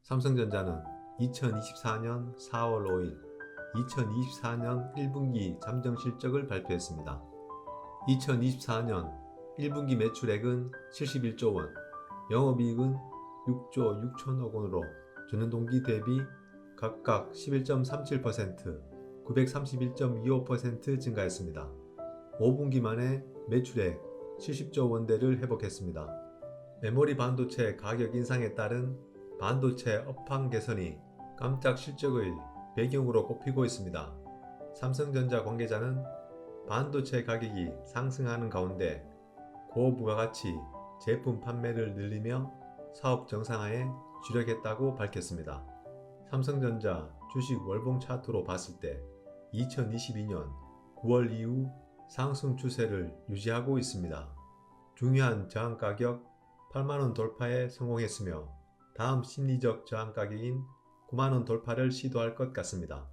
삼성전자는 2024년 4월 5일 2024년 1분기 잠정 실적을 발표했습니다. 2024년 1분기 매출액은 71조 원, 영업이익은 6조 6천억 원으로 전년 동기 대비 각각 11.37%, 931.25% 증가했습니다. 5분기 만에 매출액 70조 원대를 회복했습니다. 메모리 반도체 가격 인상에 따른 반도체 업황 개선이 깜짝 실적의 배경으로 꼽히고 있습니다. 삼성전자 관계자는 반도체 가격이 상승하는 가운데 고부가가치 제품 판매를 늘리며 사업 정상화에 주력했다고 밝혔습니다. 삼성전자 주식 월봉 차트로 봤을 때 2022년 9월 이후 상승 추세를 유지하고 있습니다. 중요한 저항 가격 8만원 돌파에 성공했으며 다음 심리적 저항 가격인 9만원 돌파를 시도할 것 같습니다.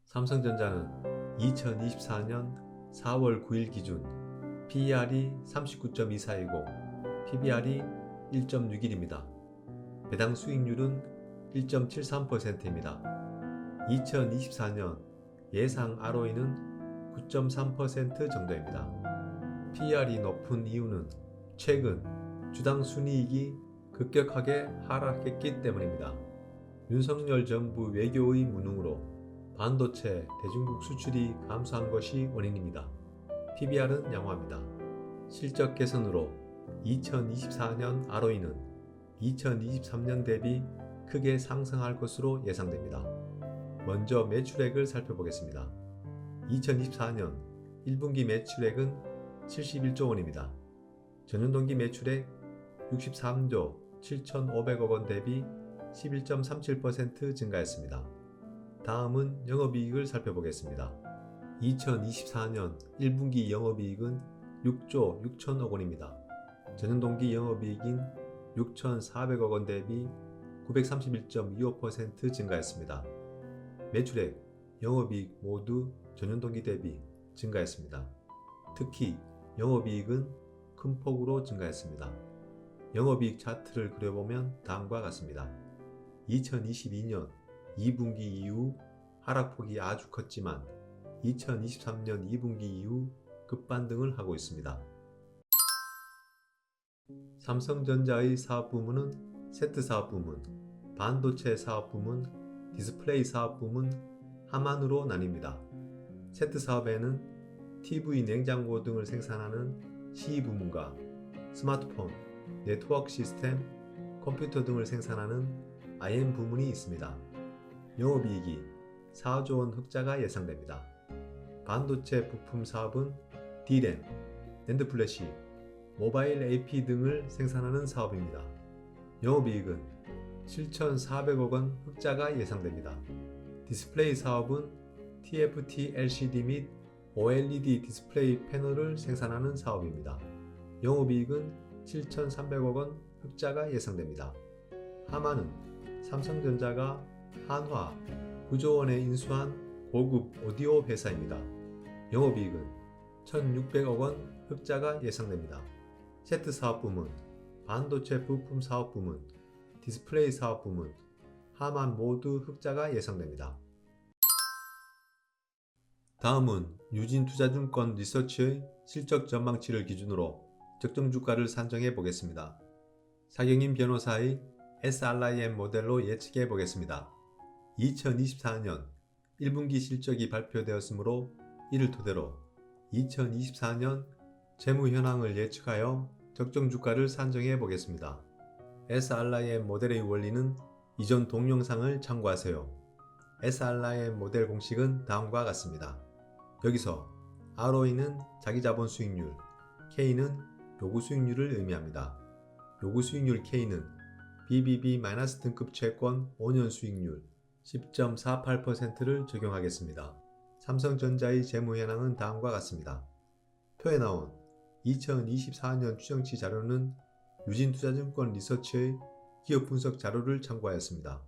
삼성전자는 2024년 4월 9일 기준 PER이 39.24이고 PBR이 1.61입니다. 배당 수익률은 1.73%입니다. 2024년 예상 ROE는 9.3% 정도입니다. PER이 높은 이유는 최근 주당 순이익이 급격하게 하락했기 때문입니다. 윤석열 정부 외교의 무능으로 반도체 대중국 수출이 감소한 것이 원인입니다. PBR은 양호합니다. 실적 개선으로 2024년 ROE는 2023년 대비 크게 상승할 것으로 예상됩니다. 먼저 매출액을 살펴보겠습니다. 2024년 1분기 매출액은 71조 원입니다. 전년 동기 매출액 63조 7,500억 원 대비 11.37% 증가했습니다. 다음은 영업이익을 살펴보겠습니다. 2024년 1분기 영업이익은 6조 6천억 원입니다. 전년 동기 영업이익인 6,400억 원 대비 931.25% 증가했습니다. 매출액, 영업이익 모두 전년 동기 대비 증가했습니다. 특히 영업이익은 큰 폭으로 증가했습니다. 영업이익 차트를 그려보면 다음과 같습니다. 2022년 2분기 이후 하락폭이 아주 컸지만 2023년 2분기 이후 급반등을 하고 있습니다. 삼성전자의 사업부문은 세트 사업부문, 반도체 사업부문, 디스플레이 사업부문, 하만으로 나뉩니다. 세트 사업에는 TV, 냉장고 등을 생산하는 CE 부문과 스마트폰, 네트워크 시스템, 컴퓨터 등을 생산하는 IM 부문이 있습니다. 영업이익이 4조 원 흑자가 예상됩니다. 반도체 부품 사업은 D램, 낸드플래시, 모바일 AP 등을 생산하는 사업입니다. 영업이익은 7,400억 원 흑자가 예상됩니다. 디스플레이 사업은 TFT LCD 및 OLED 디스플레이 패널을 생산하는 사업입니다. 영업이익은 7,300억 원 흑자가 예상됩니다. 하만은 삼성전자가 한화 9조 원에 인수한 고급 오디오 회사입니다. 영업이익은 1,600억 원 흑자가 예상됩니다. 세트 사업부문, 반도체 부품 사업부문, 디스플레이 사업부문, 하만 모두 흑자가 예상됩니다. 다음은 유진투자증권 리서치의 실적 전망치를 기준으로 적정 주가를 산정해 보겠습니다. 사경인 변호사의 SRIM 모델로 예측해 보겠습니다. 2024년 1분기 실적이 발표되었으므로 이를 토대로 2024년 재무 현황을 예측하여 적정 주가를 산정해 보겠습니다. SRIM 모델의 원리는 이전 동영상을 참고하세요. SRIM 모델 공식은 다음과 같습니다. 여기서 ROE는 자기자본 수익률, K는 요구 수익률을 의미합니다. 요구 수익률 K는 BBB- 등급 채권 5년 수익률 10.48%를 적용하겠습니다. 삼성전자의 재무 현황은 다음과 같습니다. 표에 나온 2024년 추정치 자료는 유진투자증권 리서치의 기업 분석 자료를 참고하였습니다.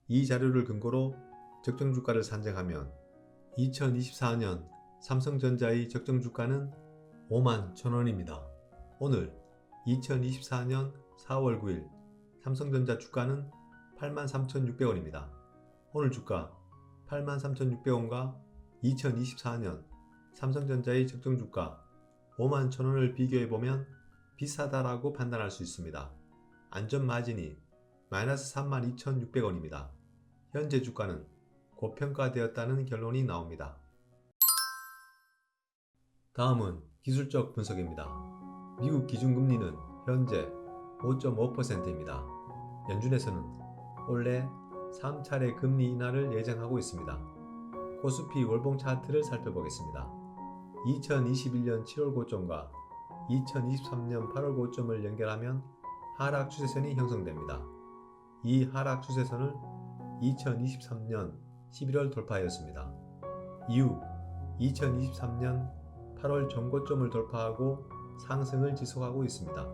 이 자료를 근거로 적정 주가를 산정하면 2024년 삼성전자의 적정 주가는 51,000원입니다. 오늘 2024년 4월 9일 삼성전자 주가는 83,600원입니다. 오늘 주가 83,600원과 2024년 삼성전자의 적정 주가 51,000원을 비교해보면 비싸다라고 판단할 수 있습니다. 안전 마진이 마이너스 32,600원입니다. 현재 주가는 고평가되었다는 결론이 나옵니다. 다음은 기술적 분석입니다. 미국 기준금리는 현재 5.5%입니다. 연준에서는 올해 3차례 금리 인하를 예정하고 있습니다. 코스피 월봉 차트를 살펴보겠습니다. 2021년 7월 고점과 2023년 8월 고점을 연결하면 하락 추세선이 형성됩니다. 이 하락 추세선을 2023년 11월 돌파하였습니다. 이후 2023년 8월 전고점을 돌파하고 상승을 지속하고 있습니다.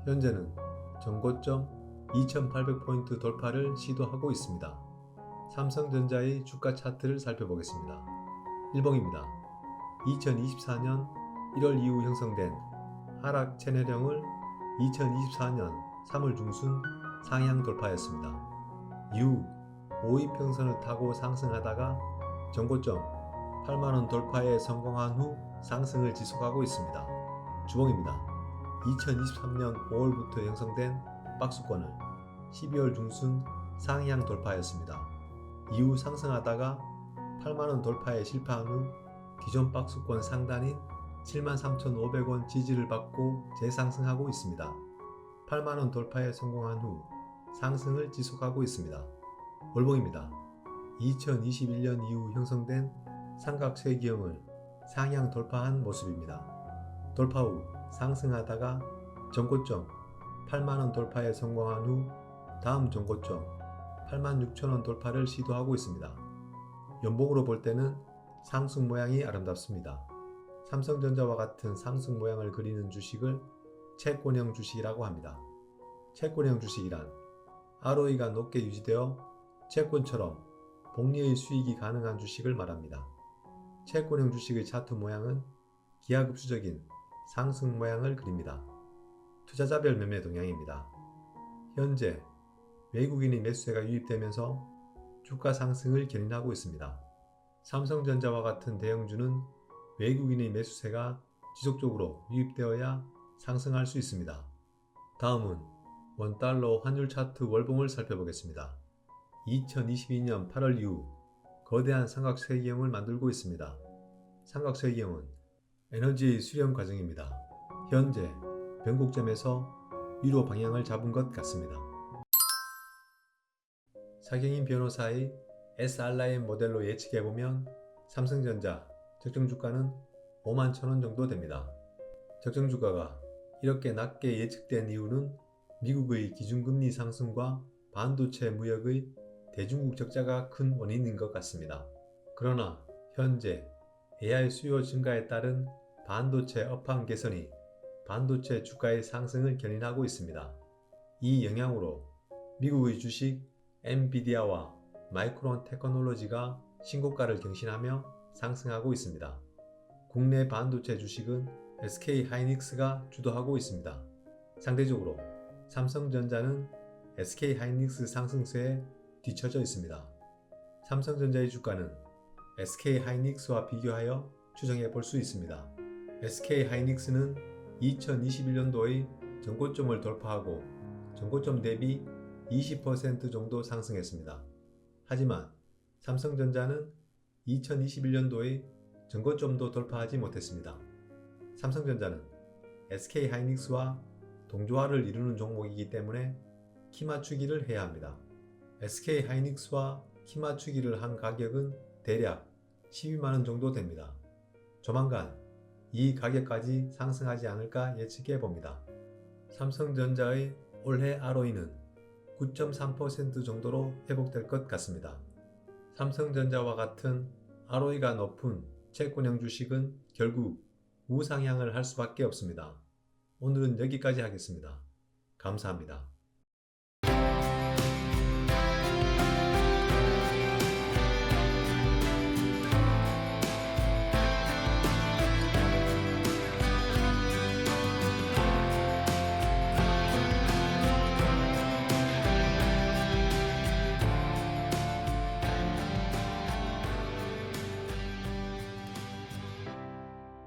현재는 전고점 2800포인트 돌파를 시도하고 있습니다. 삼성전자의 주가 차트를 살펴보겠습니다. 일봉입니다. 2024년 1월 이후 형성된 하락 채널형을 2024년 3월 중순 상향 돌파했습니다. 이후 5일평선을 타고 상승하다가 전고점 8만원 돌파에 성공한 후 상승을 지속하고 있습니다. 주봉입니다. 2023년 5월부터 형성된 박스권을 12월 중순 상향 돌파했습니다. 이후 상승하다가 8만원 돌파에 실패한 후 기존 박스권 상단인 73,500원 지지를 받고 재상승하고 있습니다. 8만원 돌파에 성공한 후 상승을 지속하고 있습니다. 월봉입니다. 2021년 이후 형성된 삼각쇠기형을 상향 돌파한 모습입니다. 돌파 후 상승하다가 전고점 8만원 돌파에 성공한 후 다음 전고점 86,000원 돌파를 시도하고 있습니다. 연봉으로 볼 때는 상승 모양이 아름답습니다. 삼성전자와 같은 상승 모양을 그리는 주식을 채권형 주식이라고 합니다. 채권형 주식이란 ROE가 높게 유지되어 채권처럼 복리의 수익이 가능한 주식을 말합니다. 채권형 주식의 차트 모양은 기하급수적인 상승 모양을 그립니다. 투자자별 매매 동향입니다. 현재 외국인의 매수세가 유입되면서 주가 상승을 견인하고 있습니다. 삼성전자와 같은 대형주는 외국인의 매수세가 지속적으로 유입되어야 상승할 수 있습니다. 다음은 원달러 환율 차트 월봉을 살펴보겠습니다. 2022년 8월 이후 거대한 삼각쇠기형을 만들고 있습니다. 삼각쇠기형은 에너지의 수렴 과정입니다. 현재 변곡점에서 위로 방향을 잡은 것 같습니다. 사경인 변호사의 SRIM 모델로 예측해보면 삼성전자 적정주가는 51,000원 정도 됩니다. 적정주가가 이렇게 낮게 예측된 이유는 미국의 기준금리 상승과 반도체 무역의 대중국 적자가 큰 원인인 것 같습니다. 그러나 현재 AI 수요 증가에 따른 반도체 업황 개선이 반도체 주가의 상승을 견인하고 있습니다. 이 영향으로 미국의 주식 엔비디아와 마이크론 테크놀로지가 신고가를 경신하며 상승하고 있습니다. 국내 반도체 주식은 SK하이닉스가 주도하고 있습니다. 상대적으로 삼성전자는 SK하이닉스 상승세에 뒤처져 있습니다. 삼성전자의 주가는 SK하이닉스와 비교하여 추정해 볼 수 있습니다. SK하이닉스는 2021년도의 전고점을 돌파하고 전고점 대비 20% 정도 상승했습니다. 하지만 삼성전자는 2021년도의 전고점도 돌파하지 못했습니다. 삼성전자는 SK하이닉스와 동조화를 이루는 종목이기 때문에 키 맞추기를 해야 합니다. SK하이닉스와 키 맞추기를 한 가격은 대략 12만원 정도 됩니다. 조만간 이 가격까지 상승하지 않을까 예측해 봅니다. 삼성전자의 올해 ROE는 9.3% 정도로 회복될 것 같습니다. 삼성전자와 같은 ROE가 높은 채권형 주식은 결국 우상향을 할 수밖에 없습니다. 오늘은 여기까지 하겠습니다. 감사합니다.